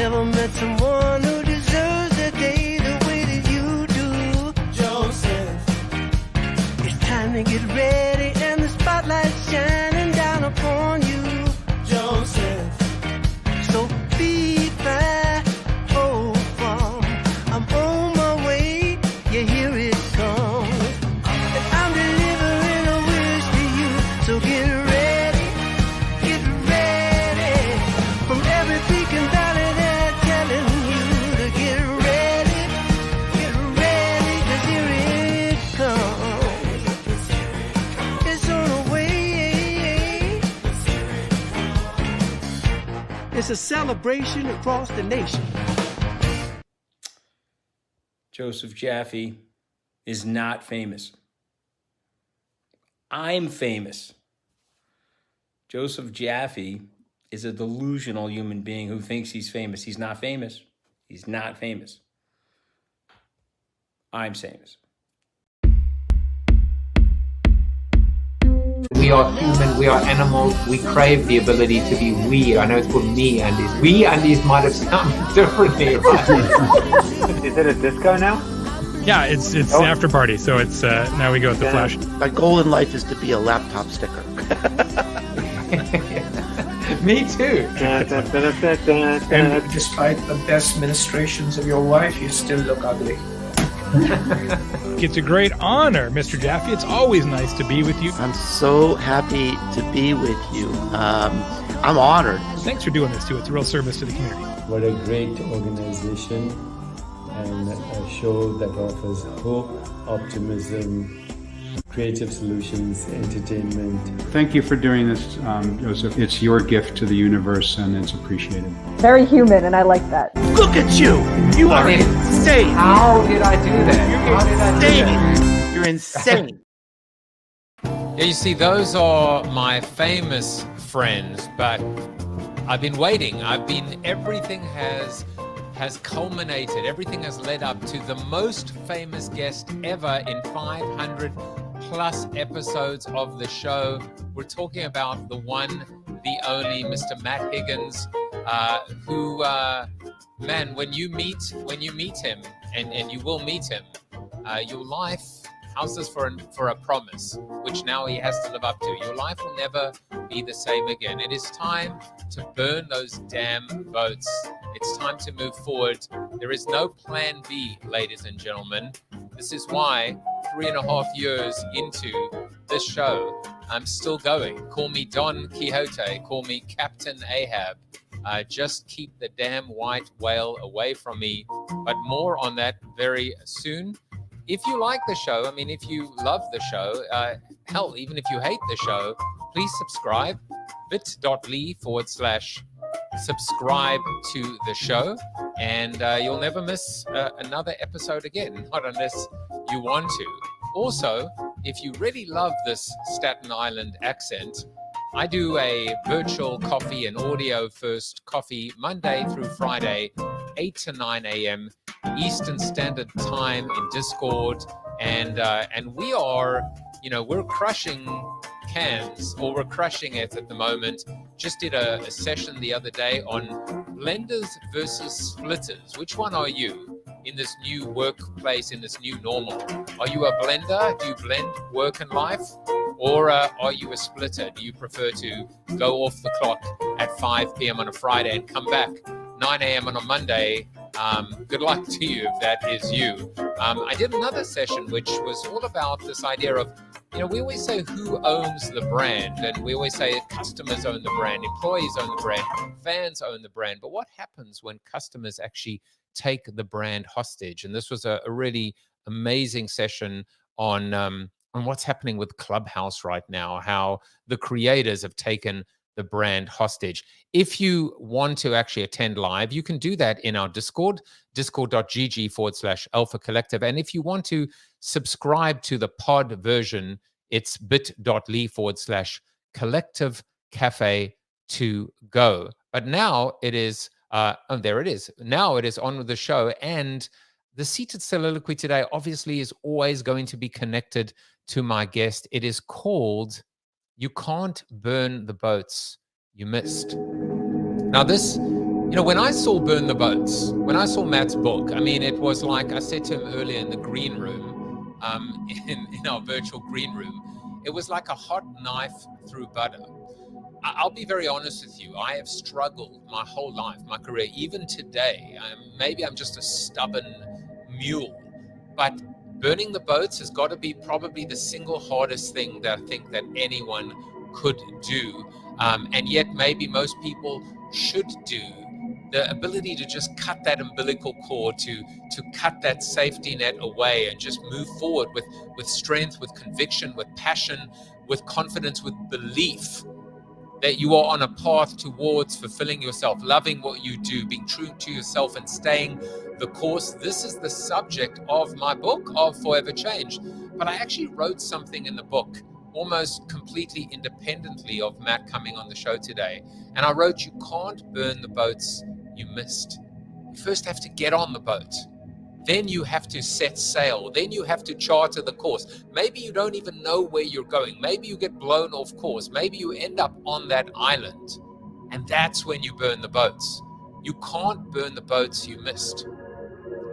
never met someone who deserves the day the way that you do. Joseph, it's time to get ready and the spotlight's shining down upon you. Joseph, so be back, hold from. I'm on my way, yeah, here it comes. And I'm delivering a wish to you, so get ready, get ready. From every peak and valley they're telling you to get ready, 'cause here it comes. It's on the way. It's a celebration across the nation. Joseph Jaffe is not famous. I'm famous. Joseph Jaffe is a delusional human being who thinks he's famous. He's not famous. He's not famous. I'm famous. We are human, we are animals, we crave the ability to be we. I know it's called me Andes. We Andes might have sounded differently, right? Is it a disco now? Yeah, it's the after party, so it's now we go with the flash. My goal in life is to be a laptop sticker. Me too. And despite the best ministrations of your wife, you still look ugly. It's a great honor, Mr. Jaffe. It's always nice to be with you. I'm so happy to be with you. I'm honored. Thanks for doing this too. It's a real service to the community. What a great organization and a show that offers hope, optimism, creative solutions, entertainment. Thank you for doing this, Joseph. It's your gift to the universe and it's appreciated. Very human, and I like that. Look at you! You are insane! How did I do that? You're insane! Yeah, you see, those are my famous friends, but I've been waiting. Everything has culminated. Everything has led up to the most famous guest ever in 500 plus episodes of the show. We're talking about the one, the only Mr. Matt Higgins, who, man, when you meet him, and you will meet him, your life, how's this for a promise, which now he has to live up to? Your life will never be the same again. It is time to burn those damn boats. It's time to move forward. There is no plan B, ladies and gentlemen. This is why 3.5 years into this show, I'm still going. Call me Don Quixote. Call me Captain Ahab. Just keep the damn white whale away from me. But more on that very soon. If you like the show, if you love the show, hell, even if you hate the show, please subscribe. bit.ly/subscribe to the show, and you'll never miss another episode again, not unless you want to. Also, if you really love this Staten Island accent, I do a virtual coffee and audio first coffee Monday through Friday, 8 to 9 a.m. Eastern Standard Time in Discord, and we are, we're crushing cans, or we're crushing it at the moment. Just did a session the other day on blenders versus splitters. Which one are you in this new workplace, in this new normal? Are you a blender? Do you blend work and life? Or are you a splitter? Do you prefer to go off the clock at 5 p.m. on a Friday and come back 9 a.m. on a Monday? Good luck to you if that is you. I did another session which was all about this idea of, we always say who owns the brand, and we always say customers own the brand, employees own the brand, fans own the brand. But what happens when customers actually take the brand hostage? And this was a really amazing session on what's happening with Clubhouse right now, how the creators have taken the brand hostage. If you want to actually attend live, you can do that in our Discord, discord.gg/Alpha Collective. And if you want to subscribe to the pod version, it's bit.ly/Collective Cafe to go. But now it is, there it is. Now it is on with the show. And the seated soliloquy today obviously is always going to be connected to my guest. It is called You Can't Burn the Boats You Missed. Now, this You know, when I saw Burn the Boats, when I saw Matt's book, I mean, it was like I said to him earlier in the green room, in our virtual green room, it was like a hot knife through butter. I'll be very honest with you. I have struggled my whole life, my career, even today. Maybe I'm just a stubborn mule, but burning the boats has got to be probably the single hardest thing that I think that anyone could do. And yet maybe most people should do. The ability to just cut that umbilical cord, to cut that safety net away and just move forward with strength, with conviction, with passion, with confidence, with belief that you are on a path towards fulfilling yourself, loving what you do, being true to yourself and staying the course. This is the subject of my book, of Forever Change. But I actually wrote something in the book almost completely independently of Matt coming on the show today. And I wrote, you can't burn the boats you missed. You first have to get on the boat. Then you have to set sail. Then you have to charter the course. Maybe you don't even know where you're going. Maybe you get blown off course. Maybe you end up on that island. And that's when you burn the boats. You can't burn the boats you missed.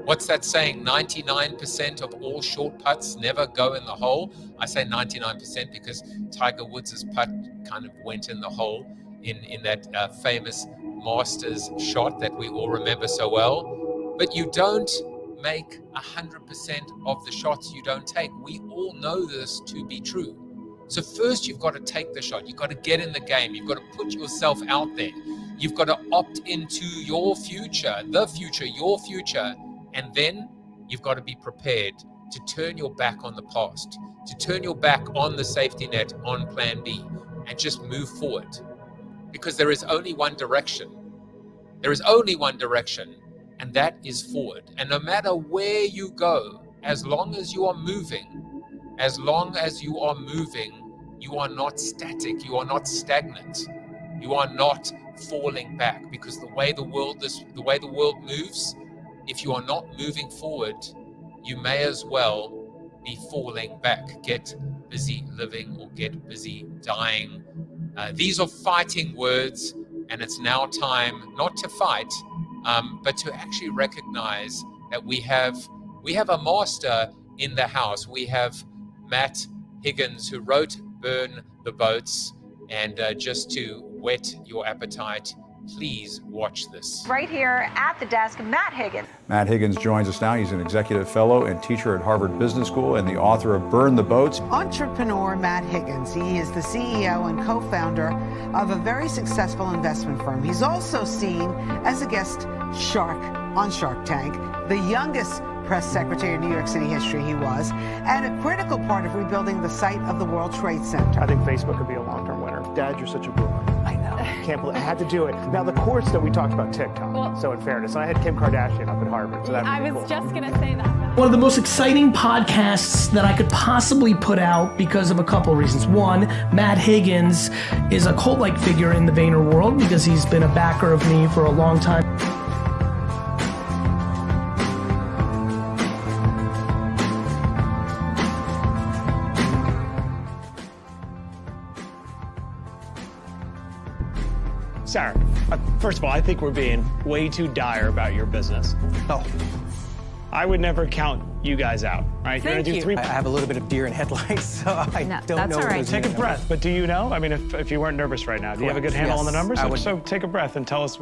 What's that saying? 99% of all short putts never go in the hole. I say 99% because Tiger Woods' putt kind of went in the hole in that famous Masters shot that we all remember so well. But you don't make 100% of the shots you don't take. We all know this to be true. So first you've got to take the shot. You've got to get in the game. You've got to put yourself out there. You've got to opt into your future, your future. And then you've got to be prepared to turn your back on the past, to turn your back on the safety net, on plan B, and just move forward. Because there is only one direction. There is only one direction, and that is forward. And no matter where you go, as long as you are moving, you are not static, you are not stagnant, you are not falling back. Because the way the world moves, if you are not moving forward, you may as well be falling back. Get busy living or get busy dying. These are fighting words, and it's now time not to fight, but to actually recognize that we have a master in the house. We have Matt Higgins, who wrote Burn the Boats. And just to whet your appetite, please watch this. Right here at the desk, Matt Higgins. Matt Higgins joins us now. He's an executive fellow and teacher at Harvard Business School and the author of Burn the Boats. Entrepreneur Matt Higgins. He is the CEO and co-founder of a very successful investment firm. He's also seen as a guest shark on Shark Tank, the youngest press secretary in New York City history he was, and a critical part of rebuilding the site of the World Trade Center. I think Facebook could be a long-term winner. Dad, you're such a boomer. I know. Can't believe I had to do it. Now, the course that we talked about TikTok, well, so in fairness, I had Kim Kardashian up at Harvard. So I was just going to say that. One of the most exciting podcasts that I could possibly put out because of a couple of reasons. One, Matt Higgins is a cult-like figure in the Vayner world because he's been a backer of me for a long time. Sarah, first of all, I think we're being way too dire about your business. Oh. I would never count you guys out, right? Thank You're gonna do you. I have a little bit of deer in headlights, so I don't know. All right. Take a breath. But do you know? I mean, if you weren't nervous right now, do you have a good handle on the numbers? So take a breath and tell us,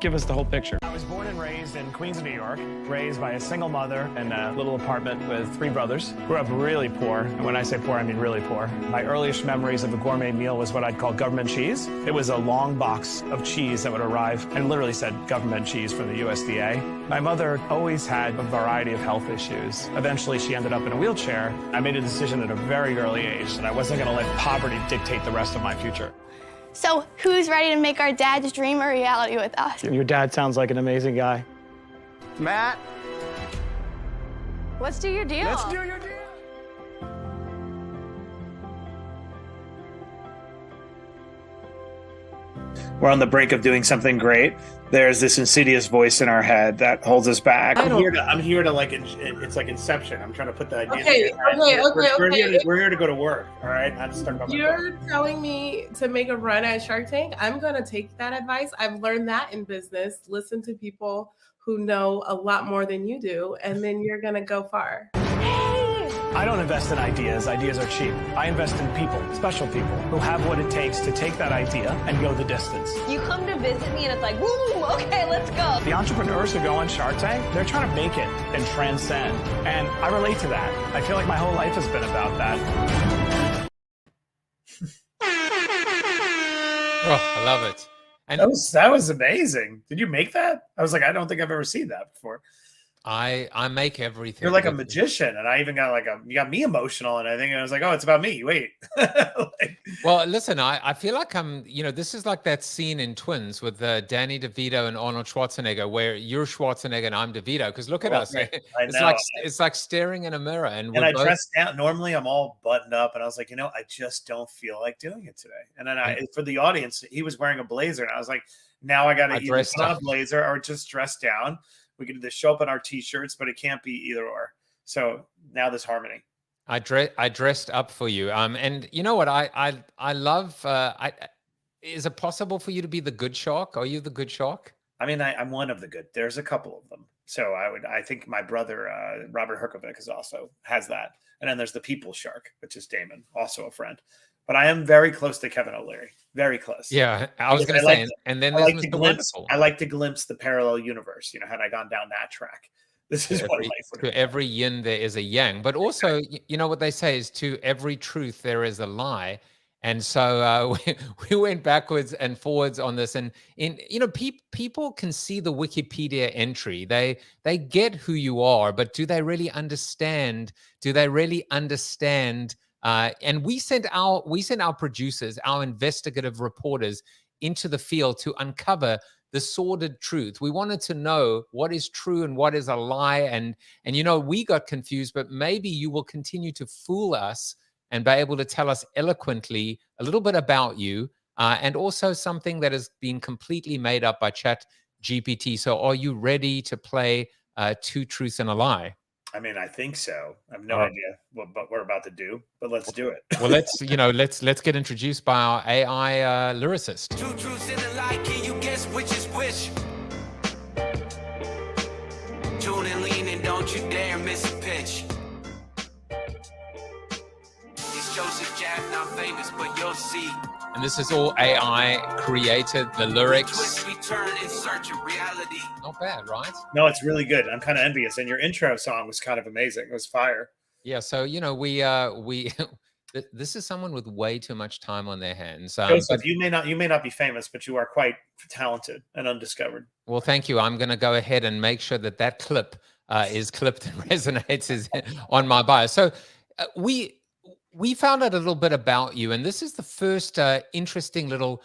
give us the whole picture. I was born and raised in Queens, New York, raised by a single mother in a little apartment with 3 brothers. Grew up really poor, and when I say poor, I mean really poor. My earliest memories of a gourmet meal was what I'd call government cheese. It was a long box of cheese that would arrive and literally said government cheese from the USDA. My mother always had a variety of health issues. Eventually, she ended up in a wheelchair. I made a decision at a very early age that I wasn't going to let poverty dictate the rest of my future. So who's ready to make our dad's dream a reality with us? Your dad sounds like an amazing guy. Matt. Let's do your deal. Let's do your deal. we're on the brink of doing something great, there's this insidious voice in our head that holds us back. I'm here to like, it's like Inception. I'm trying to put the ideas in your head. We're here to go to work, all right? I'm just talking about You're telling me to make a run at Shark Tank? I'm going to take that advice. I've learned that in business. Listen to people who know a lot more than you do, and then you're going to go far. I don't invest in ideas. Ideas are cheap. I invest in people, special people, who have what it takes to take that idea and go the distance. You come to visit me and it's like, woo, okay, let's go. The entrepreneurs who go on Shark Tank, they're trying to make it and transcend. And I relate to that. I feel like my whole life has been about that. Oh, I love it. And that was amazing. Did you make that? I was like, I don't think I've ever seen that before. I make everything. You're like a magician, and I even got you got me emotional, and I think I was like, oh, it's about me. Wait. Well, listen, I feel like this is like that scene in Twins with Danny DeVito and Arnold Schwarzenegger, where you're Schwarzenegger and I'm DeVito. Because look at us, it's like staring in a mirror. And I dressed down. Normally, I'm all buttoned up, and I was like, I just don't feel like doing it today. And then for the audience, he was wearing a blazer, and I was like, now I got to either put on a blazer or just dress down. We can either show up in our t-shirts, but it can't be either or. So now there's harmony. I dressed up for you. And you know what? I love. Is it possible for you to be the good shark? Are you the good shark? I mean, I'm one of the good. There's a couple of them. So I think my brother Robert Herkovic has that. And then there's the people shark, which is Damon, also a friend. But I am very close to Kevin O'Leary. Very close. Yeah, I was going to say. And then there's Mr. Wonderful. I like to glimpse the parallel universe. Had I gone down that track, this is what life would have been. To every yin there is a yang. But also, what they say is to every truth there is a lie. And so we went backwards and forwards on this. And people can see the Wikipedia entry. They get who you are, but do they really understand? And we sent our producers, our investigative reporters, into the field to uncover the sordid truth. We wanted to know what is true and what is a lie. And we got confused, but maybe you will continue to fool us and be able to tell us eloquently a little bit about you, and also something that has been completely made up by Chat GPT. So are you ready to play Two Truths and a Lie? I mean, I think so. I have no idea what we're about to do, but let's do it. Well, let's get introduced by our AI lyricist. Two truths and a lie, can you guess which is which? Tune and lean and don't you dare miss a pitch. It's Joseph Jaff, not famous, but you'll see. And this is all AI created, the lyrics. Twist, we turn in search of reality. Not bad, right? No, it's really good. I'm kind of envious. And your intro song was kind of amazing. It was fire. Yeah, so we this is someone with way too much time on their hands. Joseph, you may not be famous, but you are quite talented and undiscovered. Well, thank you. I'm going to go ahead and make sure that clip is clipped and resonates on my bio. So we found out a little bit about you, and this is the first interesting little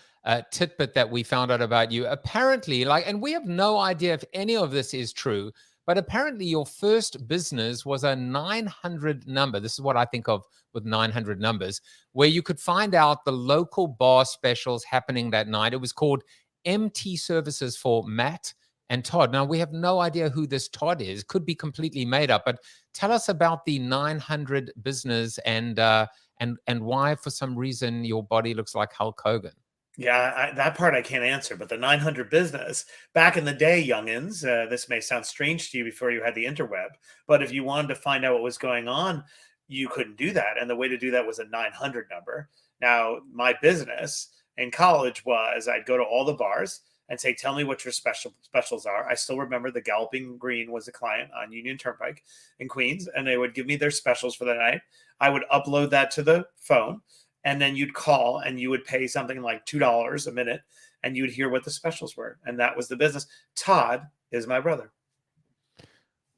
tidbit that we found out about you. Apparently, and we have no idea if any of this is true, but apparently your first business was a 900 number. This is what I think of with 900 numbers, where you could find out the local bar specials happening that night. It was called MT Services for Matt and Todd. Now, we have no idea who this Todd is. Could be completely made up, but tell us about the 900 business and why, for some reason, your body looks like Hulk Hogan. Yeah, that part I can't answer, but the 900 business, back in the day, youngins, this may sound strange to you before you had the interweb, but if you wanted to find out what was going on, you couldn't do that. And the way to do that was a 900 number. Now, my business in college was I'd go to all the bars and say, tell me what your specials are. I still remember the Galloping Green was a client on Union Turnpike in Queens, and they would give me their specials for the night. I would upload that to the phone, and then you'd call and you would pay something like $2 a minute, and you would hear what the specials were. And that was the business. Todd is my brother.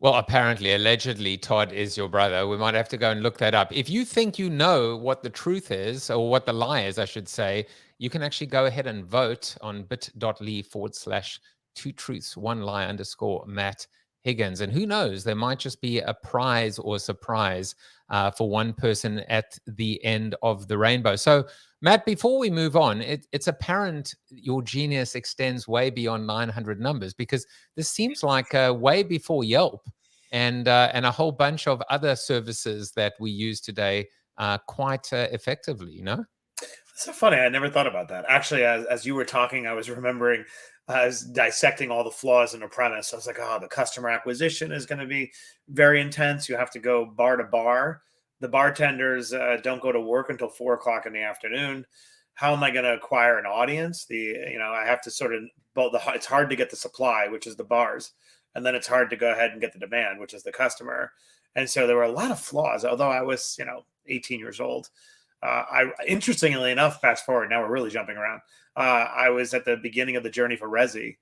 Well, apparently, allegedly, Todd is your brother. We might have to go and look that up. If you think you know what the truth is, or what the lie is, I should say, you can actually go ahead and vote on bit.ly/2truths, one lie _ Matt Higgins. And who knows, there might just be a prize or a surprise for one person at the end of the rainbow. So, Matt, before we move on, it's apparent your genius extends way beyond 900 numbers, because this seems like way before Yelp and a whole bunch of other services that we use today quite effectively, you know? It's so funny. I never thought about that. Actually, as you were talking, I was remembering, I was dissecting all the flaws in a premise. I was like, oh, the customer acquisition is going to be very intense. You have to go bar to bar. The bartenders don't go to work until 4 o'clock in the afternoon. How am I going to acquire an audience? I have to sort of, it's hard to get the supply, which is the bars. And then it's hard to go ahead and get the demand, which is the customer. And so there were a lot of flaws, although I was, 18 years old. Interestingly enough, fast forward, now we're really jumping around. I was at the beginning of the journey for RSE,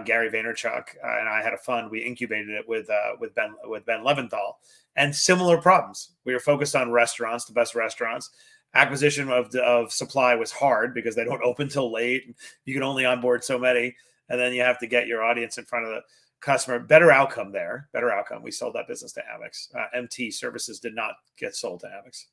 Gary Vaynerchuk, and I had a fund. We incubated it with Ben Leventhal, and similar problems. We were focused on restaurants, the best restaurants. Acquisition of supply was hard because they don't open till late. You can only onboard so many, and then you have to get your audience in front of the customer. Better outcome there. Better outcome. We sold that business to Amex. MT Services did not get sold to Amex.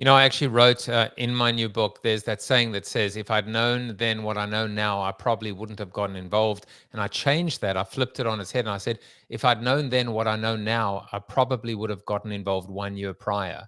I actually wrote in my new book, there's that saying that says, if I'd known then what I know now, I probably wouldn't have gotten involved. And I changed that. I flipped it on its head and I said, if I'd known then what I know now, I probably would have gotten involved 1 year prior.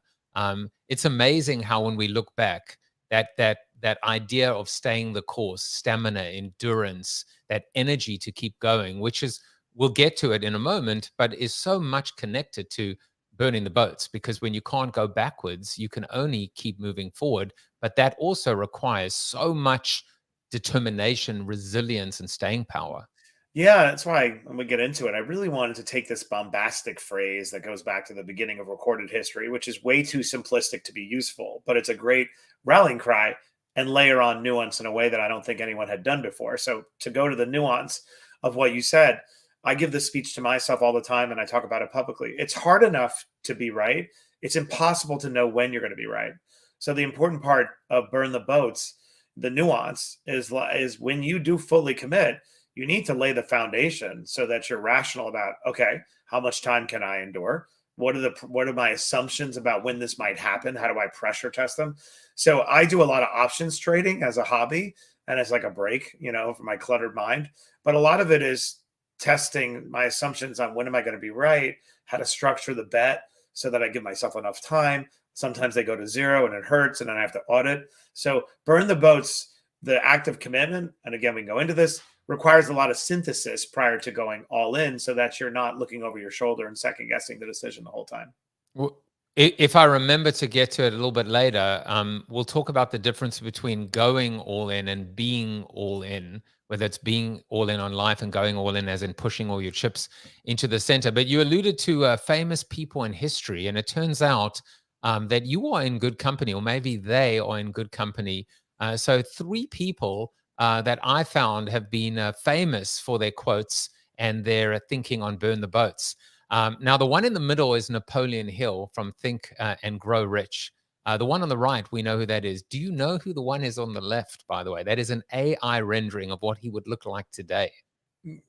It's amazing how when we look back, that idea of staying the course, stamina, endurance, that energy to keep going, which is, we'll get to it in a moment, but is so much connected to burning the boats, because when you can't go backwards, you can only keep moving forward. But that also requires so much determination, resilience, and staying power. Yeah, that's why when we get into it, I really wanted to take this bombastic phrase that goes back to the beginning of recorded history, which is way too simplistic to be useful, but it's a great rallying cry, and layer on nuance in a way that I don't think anyone had done before. So to go to the nuance of what you said, I give this speech to myself all the time, and I talk about it publicly. It's hard enough to be right. It's impossible to know when you're going to be right. So the important part of burn the boats, the nuance is when you do fully commit, you need to lay the foundation so that you're rational about, okay, how much time can I endure? What are my assumptions about when this might happen? How do I pressure test them? So I do a lot of options trading as a hobby and as like a break, for my cluttered mind. But a lot of it is testing my assumptions on when am I going to be right, how to structure the bet so that I give myself enough time. Sometimes they go to zero and it hurts and then I have to audit. So burn the boats, the act of commitment, and again, we can go into this, requires a lot of synthesis prior to going all in so that you're not looking over your shoulder and second guessing the decision the whole time. Well, if I remember to get to it a little bit later, we'll talk about the difference between going all in and being all in, whether it's being all in on life and going all in as in pushing all your chips into the center. But you alluded to famous people in history, and it turns out that you are in good company, or maybe they are in good company. So 3 people that I found have been famous for their quotes and their thinking on burn the boats. Now, the one in the middle is Napoleon Hill from Think and Grow Rich. The one on the right, we know who that is. Do you know who the one is on the left, by the way? That is an AI rendering of what he would look like today.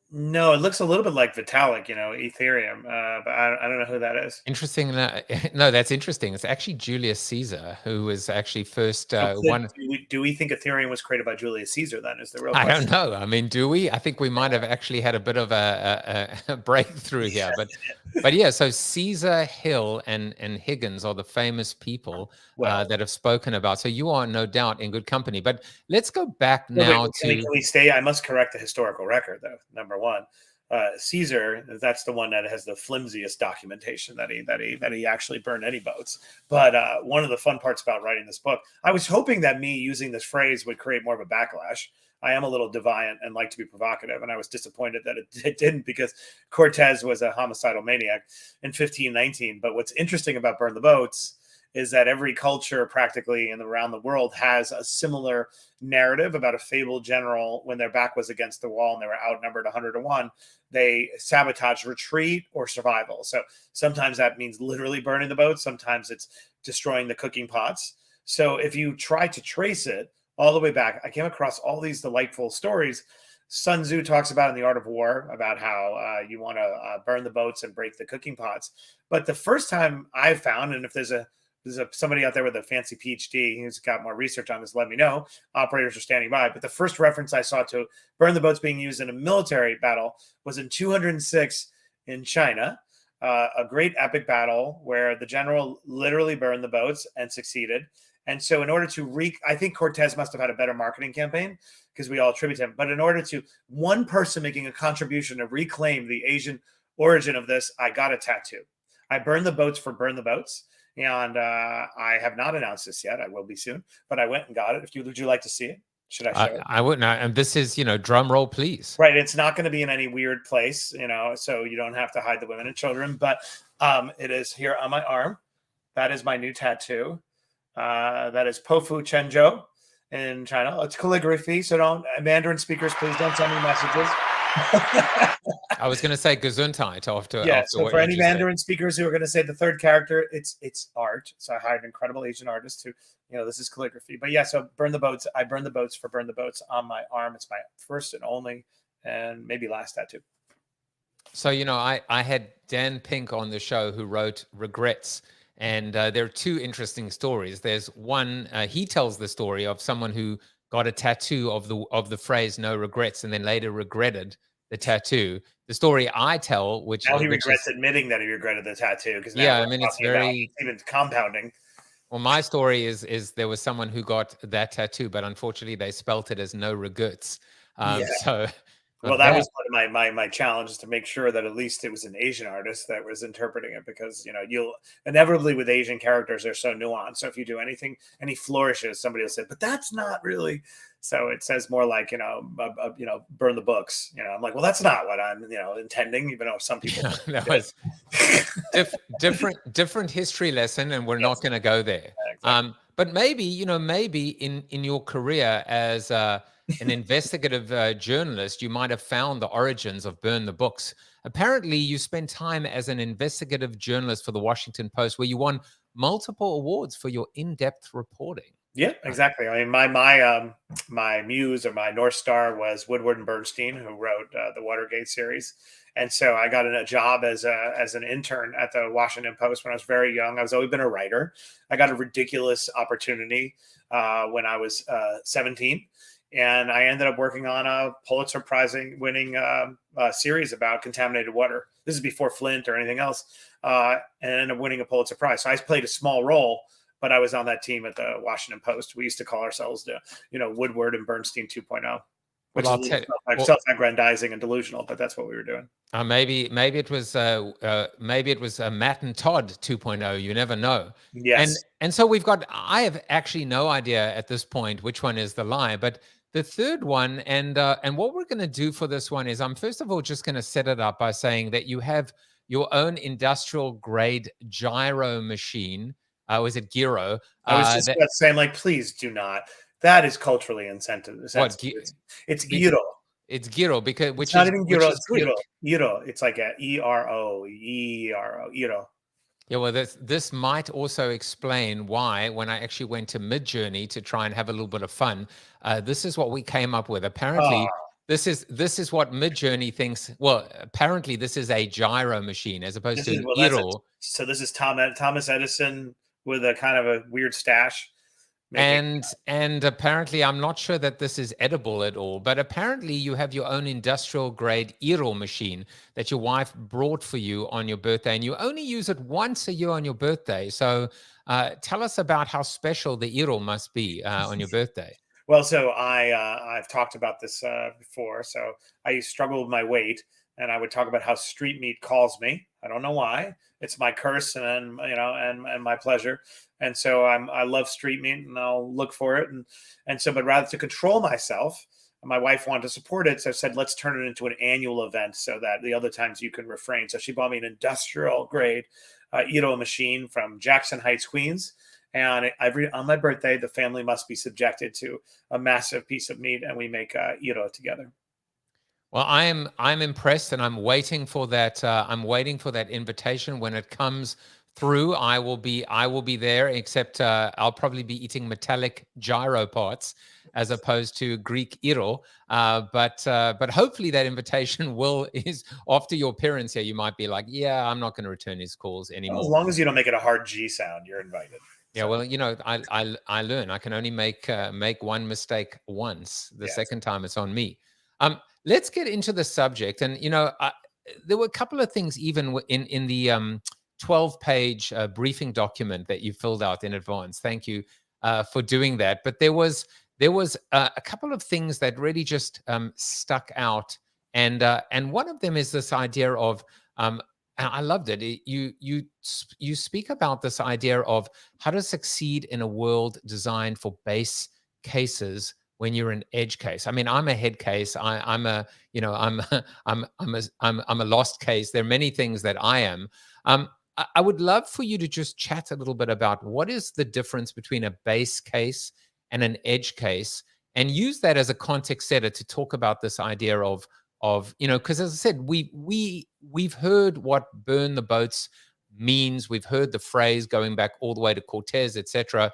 No, it looks a little bit like Vitalik, Ethereum, but I don't know who that is. Interesting. No, that's interesting. It's actually Julius Caesar, who was actually first one. Do we think Ethereum was created by Julius Caesar then? Is the real question? I don't know. I mean, do we? I think we might have actually had a bit of a breakthrough here. But yeah, so Caesar, Hill, and Higgins are the famous people that have spoken about. So you are no doubt in good company. But let's go back now to... Can we stay? I must correct the historical record, though, number one. Caesar, that's the one that has the flimsiest documentation that he actually burned any boats. But one of the fun parts about writing this book, I was hoping that me using this phrase would create more of a backlash. I am a little deviant and like to be provocative, and I was disappointed that it didn't, because Cortez was a homicidal maniac in 1519. But what's interesting about Burn the Boats is that every culture practically around the world has a similar narrative about a fabled general. When their back was against the wall and they were outnumbered 100-1, they sabotage retreat or survival. So sometimes that means literally burning the boat. Sometimes it's destroying the cooking pots. So if you try to trace it all the way back, I came across all these delightful stories Sun Tzu talks about in The Art of War about how you want to burn the boats and break the cooking pots. But the first time I've found, and if there's somebody out there with a fancy PhD who's got more research on this, let me know. Operators are standing by. But the first reference I saw to burn the boats being used in a military battle was in 206 in China, a great epic battle where the general literally burned the boats and succeeded. And so in order to I think Cortez must have had a better marketing campaign because we all attribute to him. But in order to one person making a contribution to reclaim the Asian origin of this, I got a tattoo. I burned the boats for Burn the Boats. And I have not announced this yet. I will be soon. But I went and got it. Would you like to see it? Should I show it? I wouldn't. And this is, drum roll, please. Right. It's not going to be in any weird place, so you don't have to hide the women and children. But it is here on my arm. That is my new tattoo. That is Pofu Chenzhou in China. It's calligraphy, so Mandarin speakers, please don't send me messages. I was going to say Gesundheit after. Yeah, after so for any Mandarin speakers who are going to say the third character, it's art. So I hired an incredible Asian artist who, this is calligraphy. But yeah, so Burn the Boats. I burn the boats for Burn the Boats on my arm. It's my first and only and maybe last tattoo. So, I had Dan Pink on the show who wrote Regrets. And there are two interesting stories. There's one, he tells the story of someone who got a tattoo of the phrase "no regrets" and then later regretted the tattoo. The story I tell, which now he regrets admitting that he regretted the tattoo because it's very even compounding. Well, my story is there was someone who got that tattoo, but unfortunately they spelt it as "no regrets." So. Well, that was one of my challenges to make sure that at least it was an Asian artist that was interpreting it, because you'll inevitably with Asian characters they're so nuanced. So if you do any flourishes, somebody will say, "But that's not really." So it says more like burn the books. I'm like, well, that's not what I'm intending, even though some people. That was different history lesson, and we're not going to go there. Exactly. But maybe in your career as an investigative journalist, you might have found the origins of Burn the Books. Apparently, you spent time as an investigative journalist for the Washington Post, where you won multiple awards for your in-depth reporting. Yeah, exactly. I mean, my muse or my North Star was Woodward and Bernstein, who wrote the Watergate series. And so I got a job as an intern at the Washington Post when I was very young. I've always been a writer. I got a ridiculous opportunity when I was 17. And I ended up working on a Pulitzer Prize-winning series about contaminated water. This is before Flint or anything else, and ended up winning a Pulitzer Prize. So I played a small role, but I was on that team at the Washington Post. We used to call ourselves the Woodward and Bernstein 2.0, which is self-aggrandizing and delusional, but that's what we were doing. Maybe it was Matt and Todd 2.0. You never know. Yes. And so I have actually no idea at this point which one is the lie, but the third one, and what we're going to do for this one is I'm first of all just going to set it up by saying that you have your own industrial grade gyro machine. Was it gyro? I was just saying, please do not. That is culturally insensitive. It's gyro. It's gyro because it's not even gyro. It's gyro. Gyro. It's like a ERO. Gyro. Yeah, well, this might also explain why, when I actually went to Midjourney to try and have a little bit of fun, this is what we came up with. Apparently, this is what Midjourney thinks. Well, apparently, this is a gyro machine as opposed to gyro. So this is Thomas Edison with a kind of a weird stash. And apparently, I'm not sure that this is edible at all, but apparently you have your own industrial grade Iro machine that your wife brought for you on your birthday, and you only use it once a year on your birthday. So tell us about how special the Iro must be on your birthday. Well, so I've talked about this before. So I struggle with my weight, and I would talk about how street meat calls me. I don't know why. It's my curse and my pleasure. And so I love street meat, and I'll look for it. And so, but rather to control myself, my wife wanted to support it. So I said, let's turn it into an annual event so that the other times you can refrain. So she bought me an industrial grade Iro machine from Jackson Heights, Queens. And on my birthday, the family must be subjected to a massive piece of meat, and we make Iro together. Well, I'm impressed, and I'm waiting for that. I'm waiting for that invitation when it comes through, I will be there, except I'll probably be eating metallic gyro parts as opposed to Greek gyro. But hopefully that invitation is after your appearance here. You might be like, yeah, I'm not going to return his calls anymore. Well, as long as you don't make it a hard G sound, you're invited. Yeah, well, I learn. I can only make one mistake once. The second time, it's on me. Let's get into the subject. And there were a couple of things even in the 12-page briefing document that you filled out in advance. Thank you for doing that. But there was a couple of things that really just stuck out, and one of them is this idea of and I loved it. You speak about this idea of how to succeed in a world designed for base cases when you're an edge case. I mean, I'm a head case. I'm a lost case. There are many things that I am. I would love for you to just chat a little bit about what is the difference between a base case and an edge case, and use that as a context setter to talk about this idea of because as I said, we've heard what burn the boats means. We've heard the phrase going back all the way to Cortez, etc.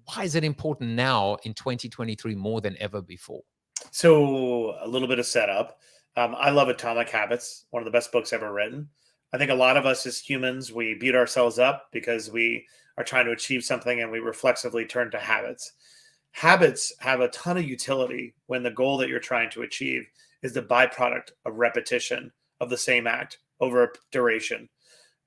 Why is it important now in 2023 more than ever before? So a little bit of setup. I love Atomic Habits, one of the best books ever written. I think a lot of us as humans, we beat ourselves up because we are trying to achieve something and we reflexively turn to habits. Habits have a ton of utility when the goal that you're trying to achieve is the byproduct of repetition of the same act over a duration.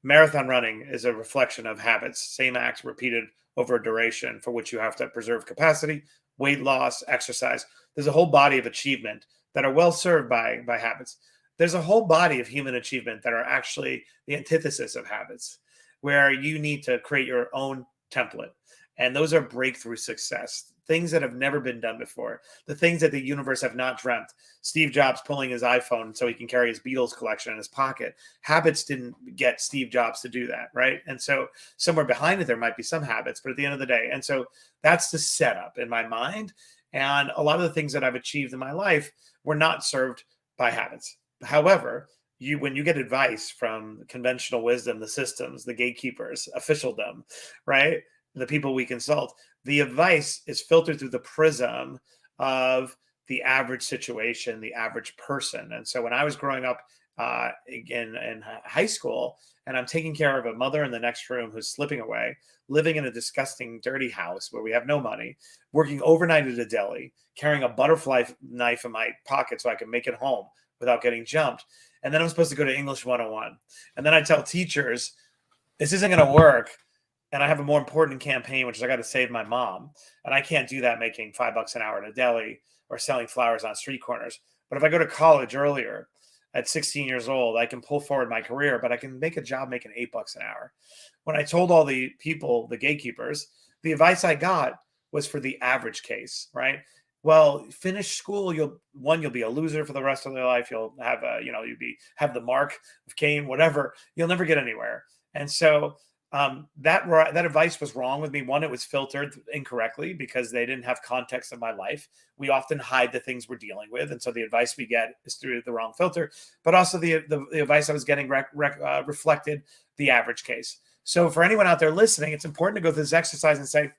Marathon running is a reflection of habits, same acts repeated over a duration for which you have to preserve capacity, weight loss, exercise. There's a whole body of achievement that are well served by habits. There's a whole body of human achievement that are actually the antithesis of habits, where you need to create your own template. And those are breakthrough success, things that have never been done before, the things that the universe have not dreamt. Steve Jobs pulling his iPhone so he can carry his Beatles collection in his pocket. Habits didn't get Steve Jobs to do that, right? And so somewhere behind it, there might be some habits, but at the end of the day, and so that's the setup in my mind. And a lot of the things that I've achieved in my life were not served by habits. However, when you get advice from conventional wisdom, the systems, the gatekeepers, officialdom, right? The people we consult, the advice is filtered through the prism of the average situation, the average person. And so when I was growing up in high school, and I'm taking care of a mother in the next room who's slipping away, living in a disgusting, dirty house where we have no money, working overnight at a deli, carrying a butterfly knife in my pocket so I can make it home without getting jumped. And then I'm supposed to go to English 101. And then I tell teachers, this isn't going to work. And I have a more important campaign, which is I got to save my mom. And I can't do that making $5 an hour in a deli or selling flowers on street corners. But if I go to college earlier at 16 years old, I can pull forward my career, but I can make a job making $8 an hour. When I told all the people, the gatekeepers, the advice I got was for the average case, right? Well, finish school, you'll be a loser for the rest of your life. You'll have have the mark of Cain, whatever. You'll never get anywhere. And so that advice was wrong with me. One, it was filtered incorrectly because they didn't have context of my life. We often hide the things we're dealing with, and so the advice we get is through the wrong filter. But also the advice I was getting reflected the average case. So for anyone out there listening, it's important to go through this exercise and say,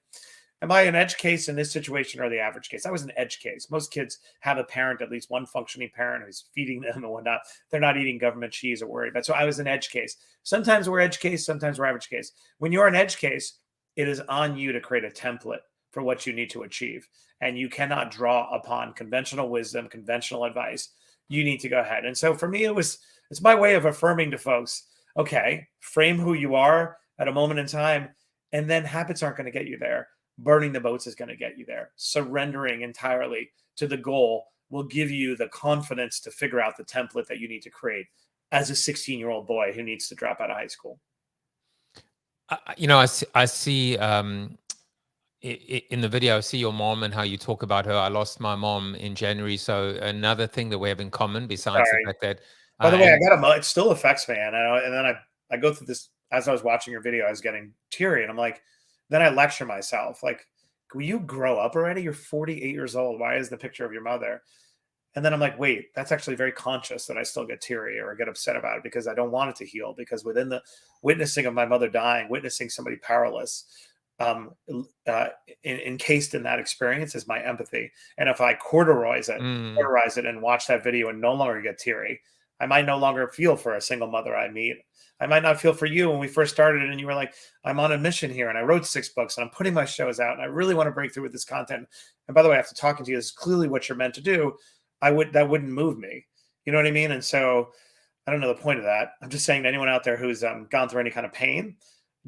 am I an edge case in this situation or the average case? I was an edge case. Most kids have a parent, at least one functioning parent who's feeding them and whatnot. They're not eating government cheese or worried about. So I was an edge case. Sometimes we're edge case, sometimes we're average case. When you're an edge case, it is on you to create a template for what you need to achieve. And you cannot draw upon conventional wisdom, conventional advice. You need to go ahead. And so for me, it's my way of affirming to folks, okay, frame who you are at a moment in time, and then habits aren't going to get you there. Burning the boats is going to get you there. Surrendering entirely to the goal will give you the confidence to figure out the template that you need to create as a 16-year-old boy who needs to drop out of high school. I see in the video, I see your mom and how you talk about her. I lost my mom in January. So another thing that we have in common besides the fact that... By the way, it still affects me. And then I go through this, as I was watching your video, I was getting teary and I'm like, then I lecture myself, like, will you grow up already? You're 48 years old. Why is the picture of your mother? And then I'm like, wait, that's actually very conscious that I still get teary or get upset about it because I don't want it to heal. Because within the witnessing of my mother dying, witnessing somebody powerless, encased in that experience is my empathy. And if I cauterize it and watch that video and no longer get teary, I might no longer feel for a single mother I meet. I might not feel for you when we first started and you were like, I'm on a mission here and I wrote 6 books and I'm putting my shows out and I really want to break through with this content. And by the way, after talking to you, this is clearly what you're meant to do. That wouldn't move me. You know what I mean? And so I don't know the point of that. I'm just saying to anyone out there who's gone through any kind of pain,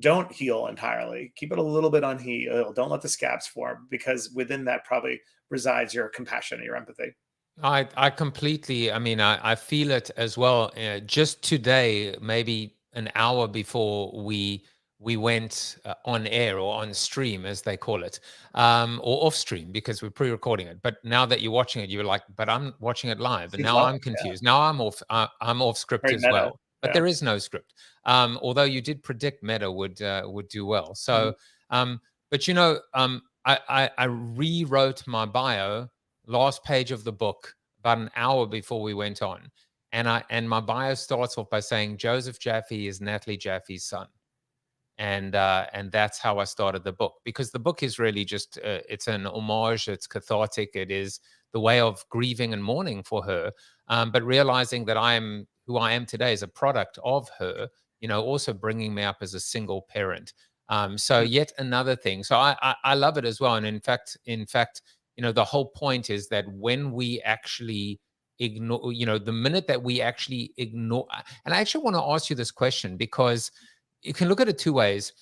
don't heal entirely. Keep it a little bit unhealed. Don't let the scabs form, because within that probably resides your compassion and your empathy. I completely, I feel it as well. Just today, maybe an hour before we went on air or on stream, as they call it, or off stream, because we're pre-recording it. But now that you're watching it, you're like, but I'm watching it live, and now I'm confused. Now I'm off script as well. But there is no script. Although you did predict Meta would do well. So, but I rewrote my bio, last page of the book, about an hour before we went on, and my bio starts off by saying Joseph Jaffe is Natalie Jaffe's son, and that's how I started the book, because the book is really just it's an homage, it's cathartic, it is the way of grieving and mourning for her, but realizing that I am who I am today is a product of her, also bringing me up as a single parent. So yet another thing. So I love it as well. And in fact, the whole point is that when we actually ignore, the minute that we actually ignore, and I actually want to ask you this question, because you can look at it two ways.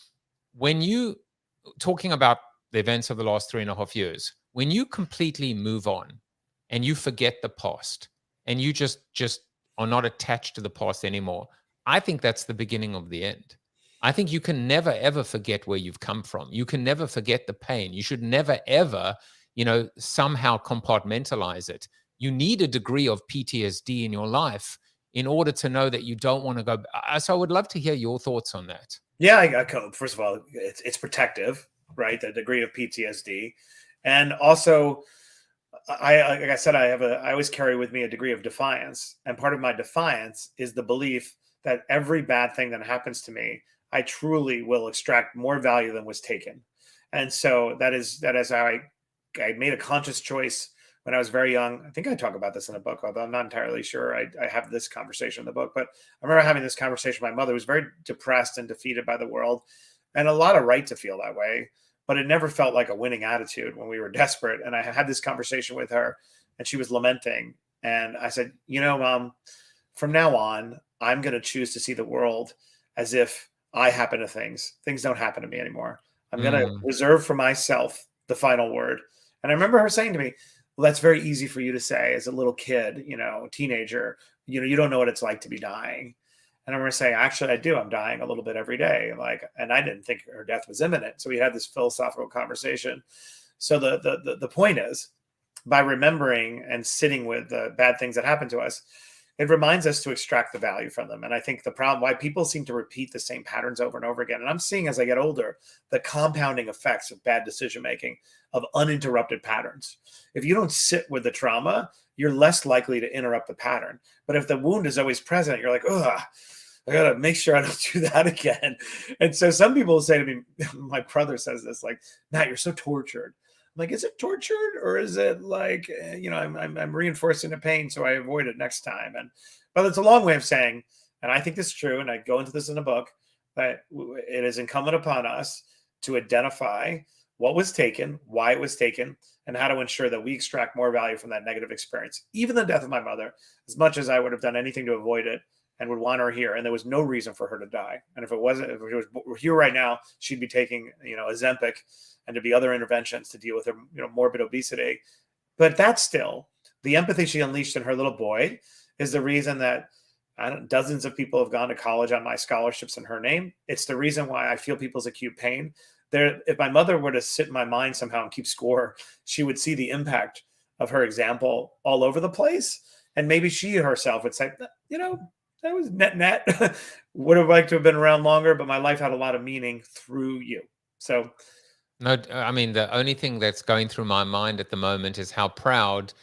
When you talking about the events of the last 3.5 years, when you completely move on and you forget the past and you just are not attached to the past anymore, I think that's the beginning of the end. I think you can never, ever forget where you've come from. You can never forget the pain. You should never, ever, somehow compartmentalize it. You need a degree of PTSD in your life in order to know that you don't want to go. So I would love to hear your thoughts on that. Yeah, first of all, it's protective, right? The degree of PTSD. And also, like I said, I always carry with me a degree of defiance. And part of my defiance is the belief that every bad thing that happens to me, I truly will extract more value than was taken. And so that is how I made a conscious choice when I was very young. I think I talk about this in the book, although I'm not entirely sure I have this conversation in the book. But I remember having this conversation with my mother, who was very depressed and defeated by the world, and a lot of right to feel that way. But it never felt like a winning attitude when we were desperate. And I had this conversation with her, and she was lamenting. And I said, Mom, from now on, I'm going to choose to see the world as if I happen to things. Things don't happen to me anymore. I'm going to reserve for myself the final word. And I remember her saying to me, well, that's very easy for you to say as a little kid, teenager, you don't know what it's like to be dying. And I remember saying, actually, I do. I'm dying a little bit every day. And I didn't think her death was imminent. So we had this philosophical conversation. So the point is, by remembering and sitting with the bad things that happen to us, it reminds us to extract the value from them. And I think the problem why people seem to repeat the same patterns over and over again, and I'm seeing as I get older, the compounding effects of bad decision-making, of uninterrupted patterns. If you don't sit with the trauma, you're less likely to interrupt the pattern. But if the wound is always present, you're like, ugh, I got to make sure I don't do that again. And so some people say to me, my brother says this, like, Matt, you're so tortured. I'm like, is it tortured, or is it like, I'm reinforcing the pain so I avoid it next time? But it's a long way of saying, and I think this is true, and I go into this in the book, that it is incumbent upon us to identify what was taken, why it was taken, and how to ensure that we extract more value from that negative experience. Even the death of my mother, as much as I would have done anything to avoid it and would want her here, and there was no reason for her to die. And if she was here right now, she'd be taking, Ozempic, and there'd be other interventions to deal with her, morbid obesity. But that's still the empathy she unleashed in her little boy is the reason that dozens of people have gone to college on my scholarships in her name. It's the reason why I feel people's acute pain. If my mother were to sit in my mind somehow and keep score, she would see the impact of her example all over the place. And maybe she herself would say, that was net. Would have liked to have been around longer, but my life had a lot of meaning through you. So, no, I mean, the only thing that's going through my mind at the moment is how proud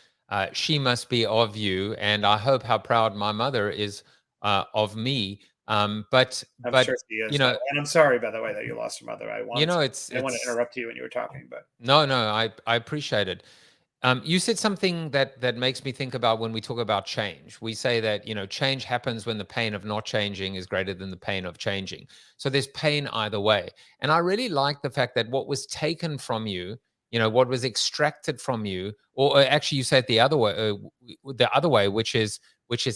she must be of you, and I hope how proud my mother is of me. But I'm but sure she is. you know, And I'm sorry, by the way, that you lost your mother. I it's didn't want to interrupt you when you were talking, but no, I appreciate it. You said something that makes me think about when we talk about change. We say that, change happens when the pain of not changing is greater than the pain of changing. So there's pain either way. And I really like the fact that what was taken from you, what was extracted from you, or actually you said the other way, which is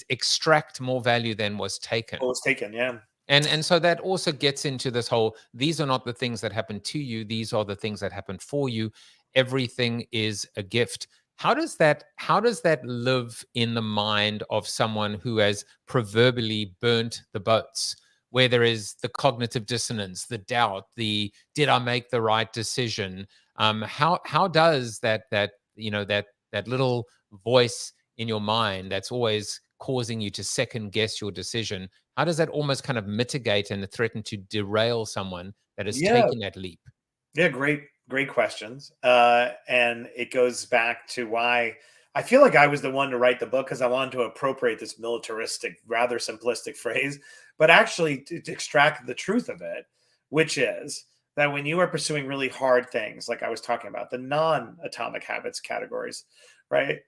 extract more value than was taken. what was taken, yeah. And so that also gets into this whole, these are not the things that happen to you, these are the things that happen for you. Everything is a gift. How does that live in the mind of someone who has proverbially burnt the boats, where there is the cognitive dissonance, the doubt, the did I make the right decision? How does that little voice in your mind that's always causing you to second guess your decision, how does that almost kind of mitigate and threaten to derail someone that has Yeah. taken that leap? Yeah, great questions. And it goes back to why I feel like I was the one to write the book, because I wanted to appropriate this militaristic, rather simplistic phrase, but actually to extract the truth of it, which is that when you are pursuing really hard things, like I was talking about, the non-atomic habits categories, right?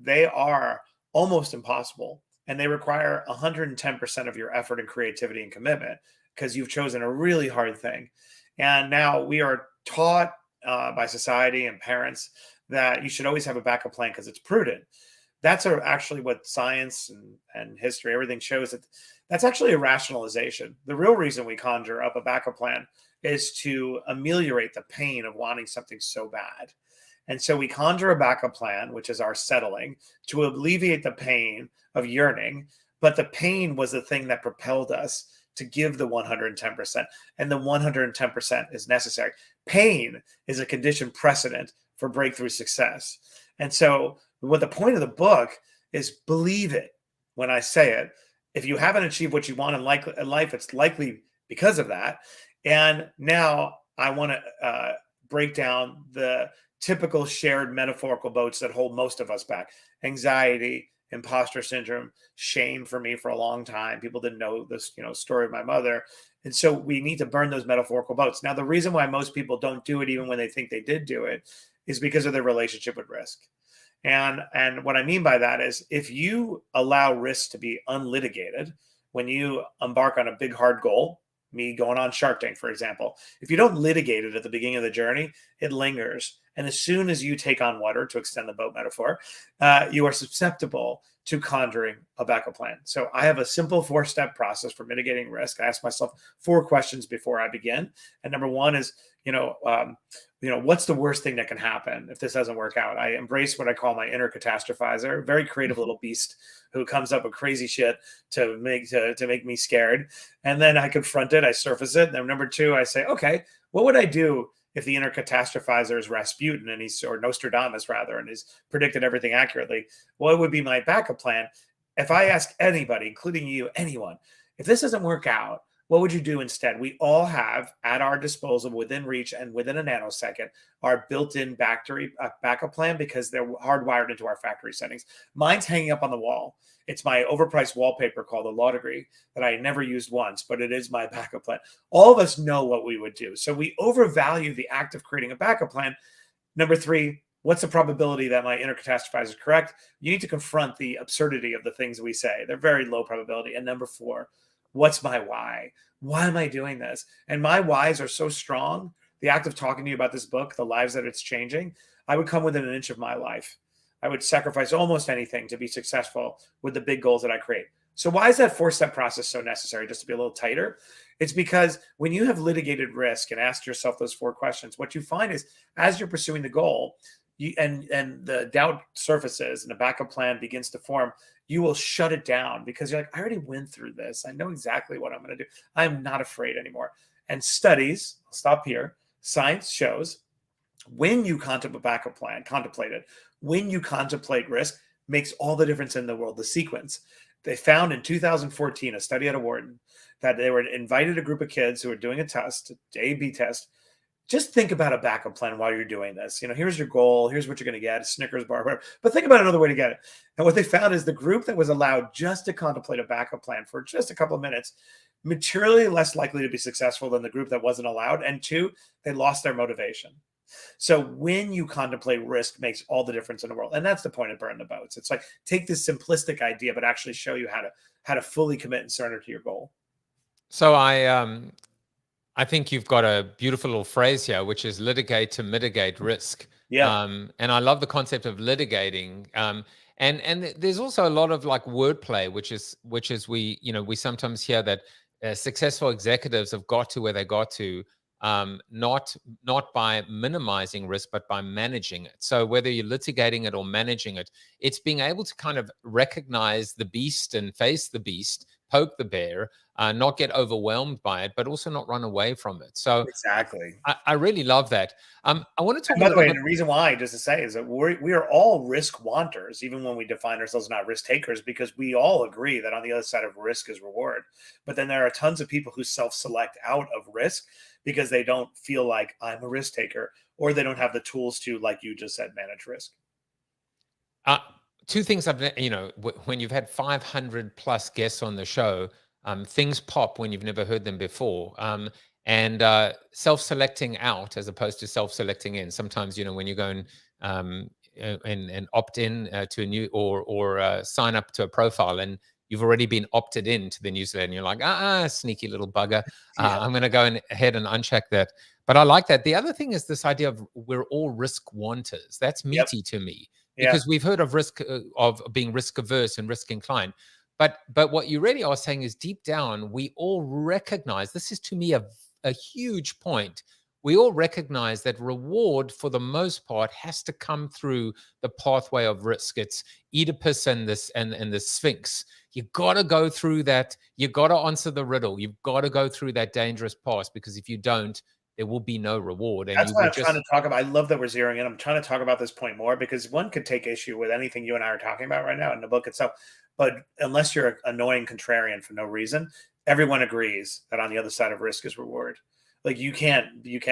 They are almost impossible, and they require 110% of your effort and creativity and commitment, because you've chosen a really hard thing. And now we are taught by society and parents that you should always have a backup plan because it's prudent. That's actually what science and history, everything shows that that's actually a rationalization. The real reason we conjure up a backup plan is to ameliorate the pain of wanting something so bad. And so we conjure a backup plan, which is our settling, to alleviate the pain of yearning. But the pain was the thing that propelled us to give the 110%. And the 110% is necessary. Pain is a condition precedent for breakthrough success. And so what the point of the book is, believe it when I say it. If you haven't achieved what you want in life, it's likely because of that. And now I want to break down the typical shared metaphorical boats that hold most of us back: anxiety, imposter syndrome, shame. For me, for a long time, people didn't know this, story of my mother. And so we need to burn those metaphorical boats. Now, the reason why most people don't do it, even when they think they did do it, is because of their relationship with risk. And what I mean by that is, if you allow risk to be unlitigated, when you embark on a big, hard goal, me going on Shark Tank, for example, if you don't litigate it at the beginning of the journey, it lingers. And as soon as you take on water, to extend the boat metaphor, you are susceptible to conjuring a backup plan. So I have a simple 4-step process for mitigating risk. I ask myself 4 questions before I begin. And number 1 is, what's the worst thing that can happen if this doesn't work out? I embrace what I call my inner catastrophizer, a very creative little beast who comes up with crazy shit to make me scared. And then I confront it, I surface it. And then number 2, I say, okay, what would I do if the inner catastrophizer is Rasputin or Nostradamus rather, and he's predicted everything accurately? What would be my backup plan? If I ask anybody, including you, anyone, if this doesn't work out, what would you do instead? We all have at our disposal, within reach and within a nanosecond, our built-in backup plan, because they're hardwired into our factory settings. Mine's hanging up on the wall. It's my overpriced wallpaper called a law degree that I never used once, but it is my backup plan. All of us know what we would do. So we overvalue the act of creating a backup plan. Number 3, what's the probability that my inner catastrophizer is correct? You need to confront the absurdity of the things we say. They're very low probability. And number 4, what's my why? Why am I doing this? And my whys are so strong. The act of talking to you about this book, the lives that it's changing, I would come within an inch of my life. I would sacrifice almost anything to be successful with the big goals that I create. So why is that 4-step process so necessary? Just to be a little tighter. It's because when you have litigated risk and asked yourself those 4 questions, what you find is, as you're pursuing the goal, and the doubt surfaces and the backup plan begins to form, you will shut it down, because you're like, I already went through this. I know exactly what I'm going to do. I'm not afraid anymore. And studies, I'll stop here, science shows when you contemplate a backup plan, when you contemplate risk, makes all the difference in the world. The sequence. They found in 2014, a study out of Wharton, that they were invited a group of kids who were doing a test, A/B test, just think about a backup plan while you're doing this. Here's your goal. Here's what you're going to get, a Snickers bar, whatever. But think about another way to get it. And what they found is the group that was allowed just to contemplate a backup plan for just a couple of minutes, materially less likely to be successful than the group that wasn't allowed. And two, they lost their motivation. So when you contemplate risk, makes all the difference in the world. And that's the point of Burn the Boats. It's like, take this simplistic idea, but actually show you how to fully commit and surrender to your goal. So I think you've got a beautiful little phrase here, which is litigate to mitigate risk. Yeah. And I love the concept of litigating. And there's also a lot of like wordplay, which is we sometimes hear that successful executives have got to where they got to, not by minimizing risk, but by managing it. So whether you're litigating it or managing it, it's being able to kind of recognize the beast and face the beast, poke the bear, not get overwhelmed by it, but also not run away from it. So exactly, I really love that. I want to talk about. By the way, about the reason why, just to say, is that we are all risk wanters, even when we define ourselves not risk takers, because we all agree that on the other side of risk is reward. But then there are tons of people who self-select out of risk because they don't feel like I'm a risk taker, or they don't have the tools to, like you just said, manage risk. Two things when you've had 500 plus guests on the show, things pop when you've never heard them before. And self-selecting out as opposed to self-selecting in. Sometimes, when you go and opt in to a new or sign up to a profile, and you've already been opted in to the newsletter, and you're like, sneaky little bugger. I'm going to go ahead and uncheck that. But I like that. The other thing is this idea of we're all risk wanters. That's meaty to me, because we've heard of risk, of being risk averse and risk inclined. But what you really are saying is, deep down, we all recognize, this is to me a huge point. We all recognize that reward, for the most part, has to come through the pathway of risk. It's Oedipus and the Sphinx. You got to go through that. You got to answer the riddle. You've got to go through that dangerous path, because if you don't, there will be no reward. And that's what I'm trying to talk about. I love that we're zeroing in. I'm trying to talk about this point more, because one could take issue with anything you and I are talking about right now in the book itself. But unless you're an annoying contrarian for no reason, everyone agrees that on the other side of risk is reward. Like you can't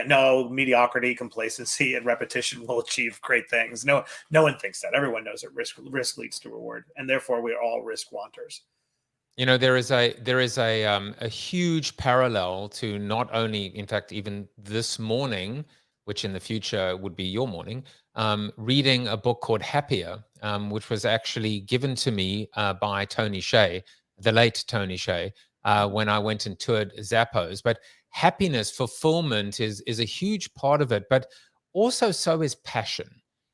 no mediocrity, complacency, and repetition will achieve great things. No one thinks that. Everyone knows that risk leads to reward, and therefore we're all risk wanters. There is a huge parallel to not only, in fact, even this morning, which in the future would be your morning, reading a book called Happier, which was actually given to me by Tony Hsieh, the late Tony Hsieh, when I went and toured Zappos. But happiness, fulfillment is a huge part of it, but also so is passion.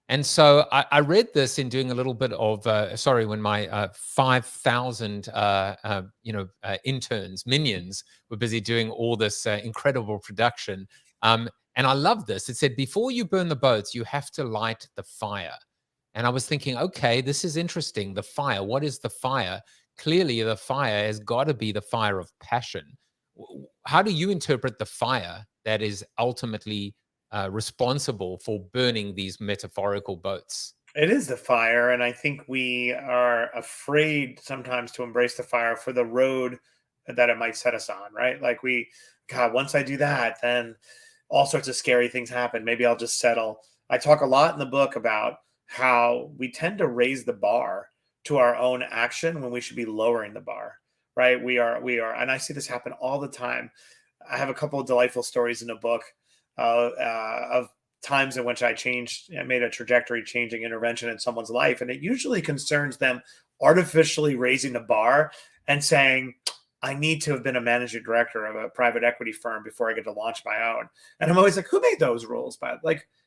And so I read this in doing a little bit of, when my 5,000, interns, minions, were busy doing all this incredible production. And I love this. It said, before you burn the boats, you have to light the fire. And I was thinking, okay, this is interesting. The fire, what is the fire? Clearly, the fire has got to be the fire of passion. How do you interpret the fire that is ultimately responsible for burning these metaphorical boats? It is the fire, and I think we are afraid sometimes to embrace the fire for the road that it might set us on, right? Like once I do that, then all sorts of scary things happen. Maybe I'll just settle. I talk a lot in the book about how we tend to raise the bar to our own action when we should be lowering the bar, right? We are, and I see this happen all the time. I have a couple of delightful stories in the book of times in which I made a trajectory changing intervention in someone's life. And it usually concerns them artificially raising the bar and saying, I need to have been a managing director of a private equity firm before I get to launch my own. And I'm always like, who made those rules?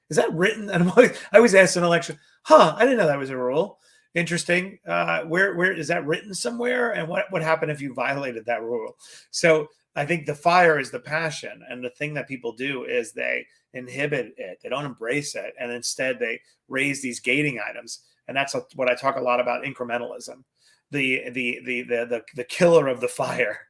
Is that written? And I always ask in election, I didn't know that was a rule. Interesting. Where is that written somewhere? And what would happen if you violated that rule? So I think the fire is the passion. And the thing that people do is they inhibit it. They don't embrace it. And instead they raise these gating items. And that's what I talk a lot about, incrementalism. The killer of the fire,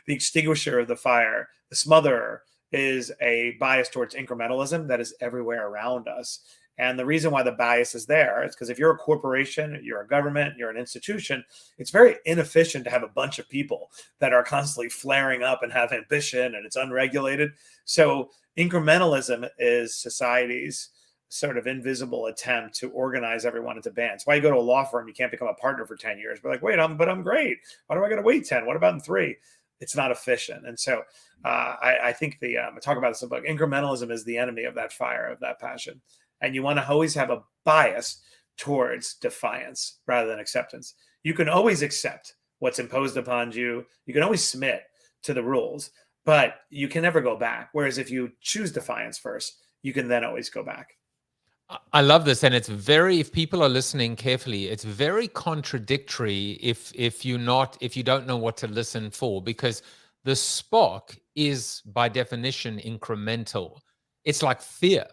the extinguisher of the fire, the smotherer is a bias towards incrementalism that is everywhere around us. And the reason why the bias is there is because if you're a corporation, you're a government, you're an institution, it's very inefficient to have a bunch of people that are constantly flaring up and have ambition, and it's unregulated. So incrementalism is society's sort of invisible attempt to organize everyone into bands. Why you go to a law firm, you can't become a partner for 10 years. But like, wait, I'm great. Why do I got to wait 10? What about in 3? It's not efficient. And so I think I talk about this in the book, incrementalism is the enemy of that fire, of that passion. And you want to always have a bias towards defiance rather than acceptance. You can always accept what's imposed upon you. You can always submit to the rules, but you can never go back. Whereas if you choose defiance first, you can then always go back. I love this, and it's very, if people are listening carefully, it's very contradictory if you don't know what to listen for, because the spark is by definition incremental. It's like fear.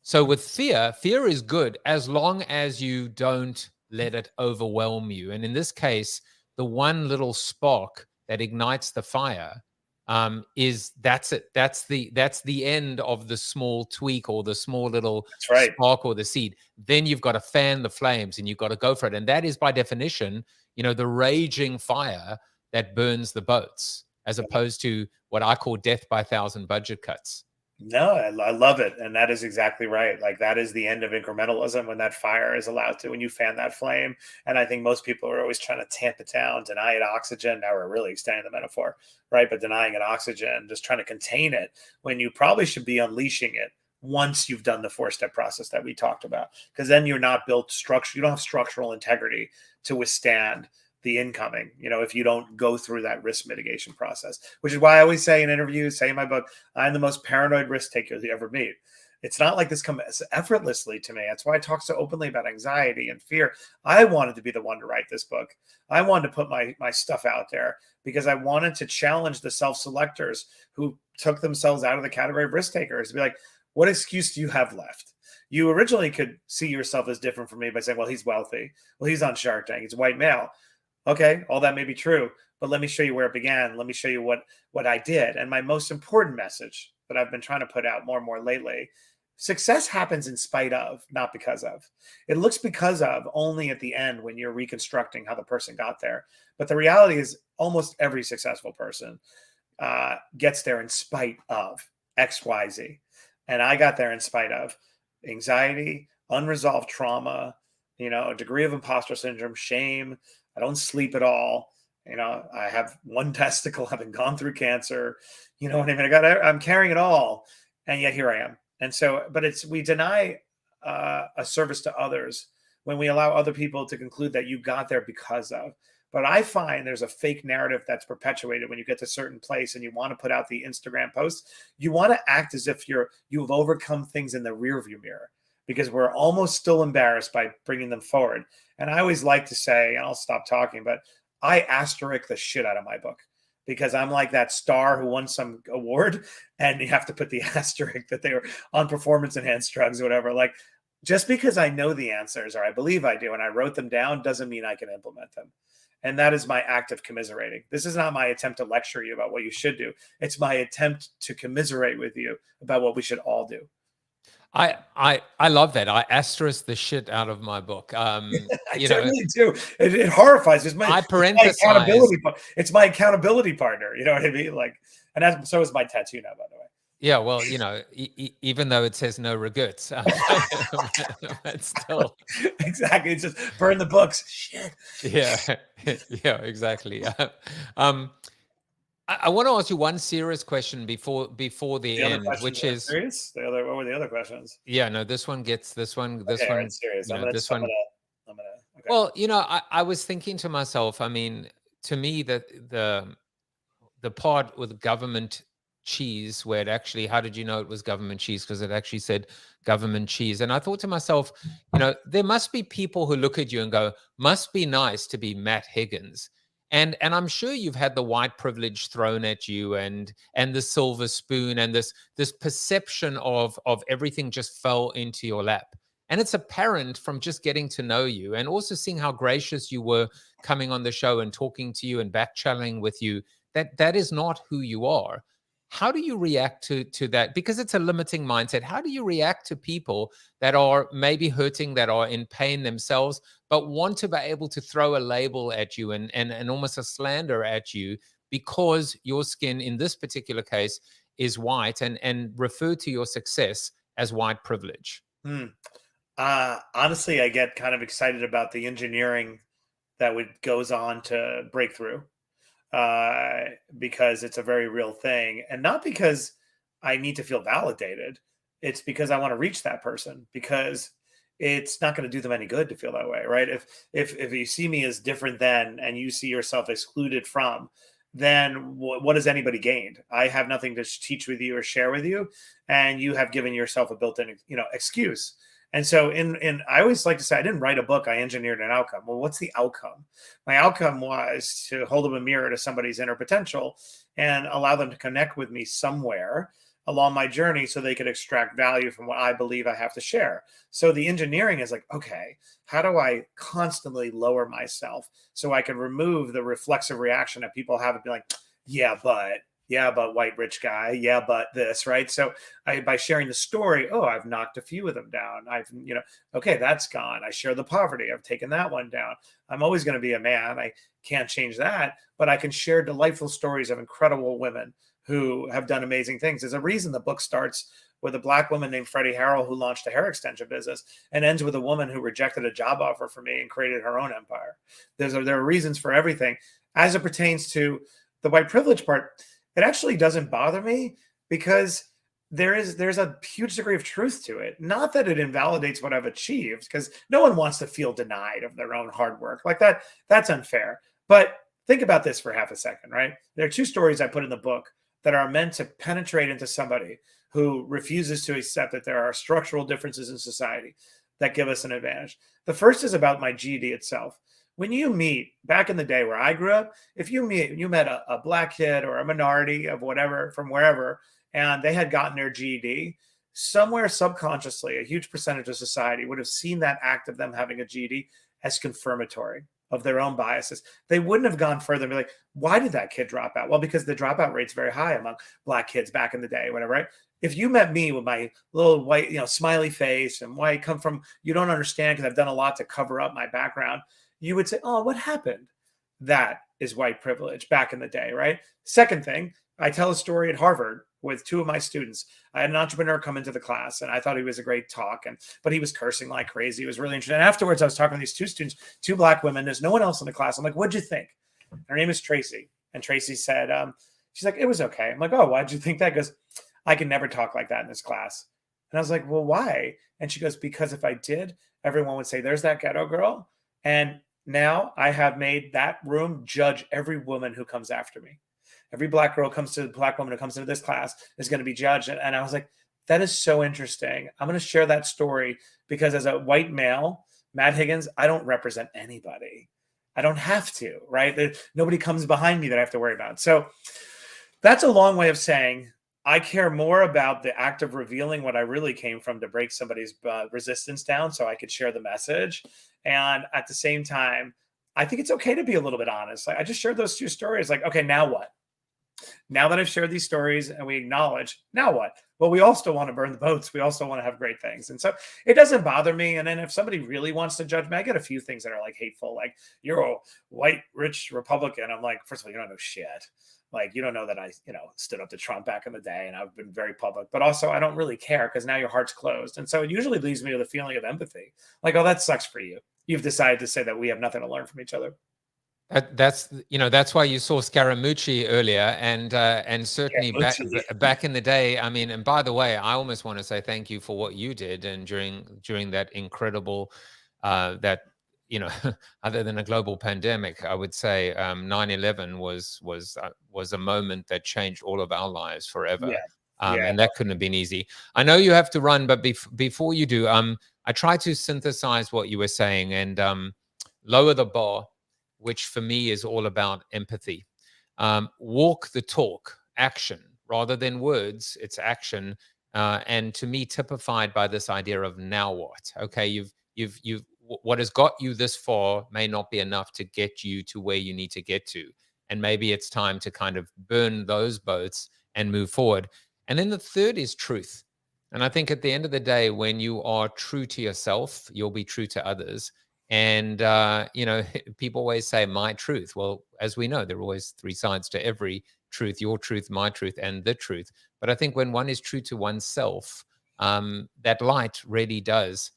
So with fear is good as long as you don't let it overwhelm you. And in this case, the one little spark that ignites the fire that's it. That's the end of the small tweak or the small little spark or the seed. Then you've got to fan the flames and you've got to go for it. And that is by definition, the raging fire that burns the boats, as opposed to what I call death by 1,000 budget cuts. No, I love it. And that is exactly right. Like, that is the end of incrementalism, when that fire is allowed to, when you fan that flame. And I think most people are always trying to tamp it down, deny it oxygen. Now we're really extending the metaphor, right? But denying it oxygen, just trying to contain it, when you probably should be unleashing it once you've done the 4-step process that we talked about. Because then you're not built structure. You don't have structural integrity to withstand the incoming, if you don't go through that risk mitigation process, which is why I always say in interviews, say in my book, I'm the most paranoid risk taker you ever meet. It's not like this comes effortlessly to me. That's why I talk so openly about anxiety and fear. I wanted to be the one to write this book. I wanted to put my stuff out there because I wanted to challenge the self-selectors who took themselves out of the category of risk takers, to be like, what excuse do you have left? You originally could see yourself as different from me by saying, well, he's wealthy. Well, he's on Shark Tank. He's a white male. Okay, all that may be true, but let me show you where it began. Let me show you what I did. And my most important message that I've been trying to put out more and more lately, success happens in spite of, not because of. It looks because of only at the end when you're reconstructing how the person got there. But the reality is almost every successful person gets there in spite of X, Y, Z. And I got there in spite of anxiety, unresolved trauma, a degree of imposter syndrome, shame. I don't sleep at all. I have one testicle, having gone through cancer. You know what I mean? I'm carrying it all. And yet here I am. And so, but we deny a service to others when we allow other people to conclude that you got there because of. But I find there's a fake narrative that's perpetuated when you get to a certain place and you want to put out the Instagram post. You want to act as if you've overcome things in the rearview mirror, because we're almost still embarrassed by bringing them forward. And I always like to say, and I'll stop talking, but I asterisk the shit out of my book, because I'm like that star who won some award and you have to put the asterisk that they were on performance enhanced drugs or whatever. Like, just because I know the answers, or I believe I do, and I wrote them down, doesn't mean I can implement them. And that is my act of commiserating. This is not my attempt to lecture you about what you should do. It's my attempt to commiserate with you about what we should all do. I love that. I asterisk the shit out of my book. I really do. It horrifies. It's my accountability. It's my accountability partner. You know what I mean? Like, and so is my tattoo now, by the way. Yeah, well, even though it says no regrets, but still. Exactly. It's just burn the books. Shit. Yeah, exactly. I want to ask you one serious question before the end, which is serious. What were the other questions? Yeah, no, this one gets this one. This okay, one right, serious. I'm this gonna. Okay. Well, I was thinking to myself. I mean, to me, that the part with government cheese, where it actually, how did you know it was government cheese? Because it actually said government cheese, and I thought to myself, there must be people who look at you and go, "Must be nice to be Matt Higgins." And I'm sure you've had the white privilege thrown at you, and the silver spoon, and this perception of everything just fell into your lap. And it's apparent from just getting to know you, and also seeing how gracious you were coming on the show and talking to you and back channeling with you, that is not who you are. How do you react to that? Because it's a limiting mindset. How do you react to people that are maybe hurting, that are in pain themselves, but want to be able to throw a label at you and almost a slander at you because your skin, in this particular case, is white, and refer to your success as white privilege? Honestly, I get kind of excited about the engineering that goes on to break through, because it's a very real thing, and not because I need to feel validated. It's because I want to reach that person, because it's not going to do them any good to feel that way, right? If you see me as different than, and you see yourself excluded from, then what has anybody gained? I have nothing to teach with you or share with you, and you have given yourself a built-in, excuse. And so I always like to say, I didn't write a book, I engineered an outcome. Well, what's the outcome? My outcome was to hold up a mirror to somebody's inner potential and allow them to connect with me somewhere along my journey so they could extract value from what I believe I have to share. So the engineering is like, okay, how do I constantly lower myself so I can remove the reflexive reaction that people have and be like, yeah, but white rich guy, yeah, but this, right? So by sharing the story, oh, I've knocked a few of them down. Okay, that's gone. I share the poverty. I've taken that one down. I'm always going to be a man. I can't change that, but I can share delightful stories of incredible women who have done amazing things. There's a reason the book starts with a Black woman named Freddie Harrell who launched a hair extension business, and ends with a woman who rejected a job offer from me and created her own empire. There are reasons for everything. As it pertains to the white privilege part, it actually doesn't bother me, because there's a huge degree of truth to it. Not that it invalidates what I've achieved, because no one wants to feel denied of their own hard work like that. That's unfair. But think about this for half a second, right? There are two stories I put in the book that are meant to penetrate into somebody who refuses to accept that there are structural differences in society that give us an advantage. The first is about my GED itself. When you meet, back in the day where I grew up, if you met a Black kid or a minority of whatever, from wherever, and they had gotten their GED, somewhere subconsciously, a huge percentage of society would have seen that act of them having a GED as confirmatory of their own biases. They wouldn't have gone further and be like, why did that kid drop out? Well, because the dropout rate's very high among Black kids back in the day, whatever, right? If you met me with my little white, smiley face and why I come from, you don't understand because I've done a lot to cover up my background, you would say, oh, what happened? That is white privilege back in the day, right? Second thing, I tell a story at Harvard with two of my students. I had an entrepreneur come into the class, and I thought he was a great talk, but he was cursing like crazy. It was really interesting. And afterwards, I was talking to these two students, two Black women. There's no one else in the class. I'm like, what'd you think? Her name is Tracy. And Tracy said, she's like, it was okay. I'm like, oh, why'd you think that? Because I can never talk like that in this class. And I was like, well, why? And she goes, because if I did, everyone would say, there's that ghetto girl. And now I have made that room judge every woman who comes after me. Every Black girl Black woman who comes into this class is going to be judged. And I was like, that is so interesting. I'm going to share that story because as a white male, Matt Higgins, I don't represent anybody. I don't have to, right? Nobody comes behind me that I have to worry about. So that's a long way of saying I care more about the act of revealing what I really came from to break somebody's resistance down so I could share the message. And at the same time, I think it's okay to be a little bit honest. Like, I just shared those two stories. Like, okay, now what? Now that I've shared these stories and we acknowledge, now what? Well, we all still want to burn the boats. We also want to have great things. And so it doesn't bother me. And then if somebody really wants to judge me, I get a few things that are like hateful, like you're a white, rich Republican. I'm like, first of all, you don't know shit. Like, you don't know that I, stood up to Trump back in the day and I've been very public, but also I don't really care because now your heart's closed. And so it usually leaves me with a feeling of empathy. Like, oh, that sucks for you. You've decided to say that we have nothing to learn from each other. That's why you saw Scaramucci earlier, and certainly back in the day. I mean, and by the way, I almost want to say thank you for what you did, and during that incredible, other than a global pandemic, I would say 9/11 was a moment that changed all of our lives forever. And that couldn't have been easy. I know you have to run, but before you do, I try to synthesize what you were saying and lower the bar, which for me is all about empathy. Walk the talk, action, rather than words, it's action. And to me, typified by this idea of now what? Okay, what has got you this far may not be enough to get you to where you need to get to. And maybe it's time to kind of burn those boats and move forward. And then the third is truth. And I think at the end of the day, when you are true to yourself, you'll be true to others. And, you know, people always say my truth. Well, as we know, there are always three sides to every truth: your truth, my truth, and the truth. But I think when one is true to oneself, that light really does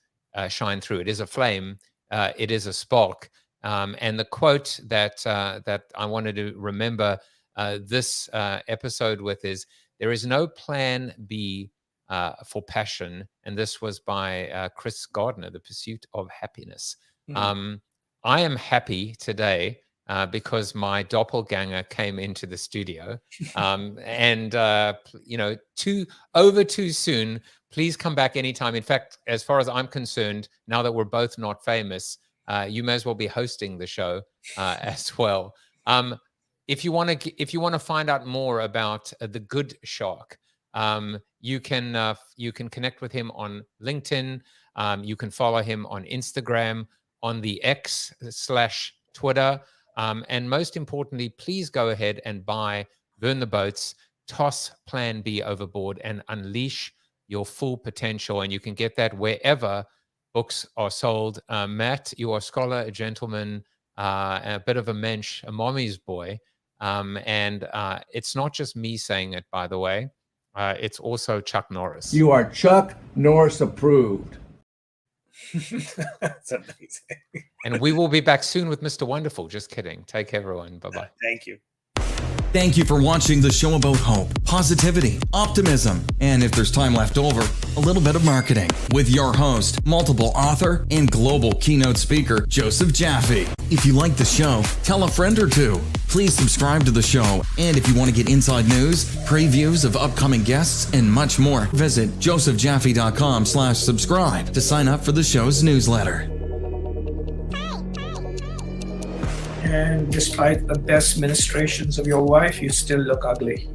shine through. It is a flame. It is a spark. And the quote that I wanted to remember this episode with is, "There is no plan B for passion." And this was by Chris Gardner, The Pursuit of Happiness. I am happy today because my doppelganger came into the studio. And, you know, too soon. Please come back anytime. In fact, as far as I'm concerned, now that we're both not famous, you may as well be hosting the show as well. If you want to find out more about the Good Shark, you can connect with him on LinkedIn. You can follow him on Instagram, on the X/Twitter. And most importantly, please go ahead and buy Burn the Boats, toss Plan B overboard, and unleash your full potential. And you can get that wherever books are sold. Matt, you are a scholar, a gentleman, a bit of a mensch, a mommy's boy. And it's not just me saying it, by the way. It's also Chuck Norris. You are Chuck Norris approved. That's amazing. And we will be back soon with Mr. Wonderful. Just kidding. Take care, everyone. Bye-bye. Thank you. Thank you for watching the show about hope, positivity, optimism, and if there's time left over, a little bit of marketing with your host, multiple author, and global keynote speaker, Joseph Jaffe. If you like the show, tell a friend or two. Please subscribe to the show. And if you want to get inside news, previews of upcoming guests, and much more, visit josephjaffe.com/subscribe to sign up for the show's newsletter. And despite the best ministrations of your wife, you still look ugly.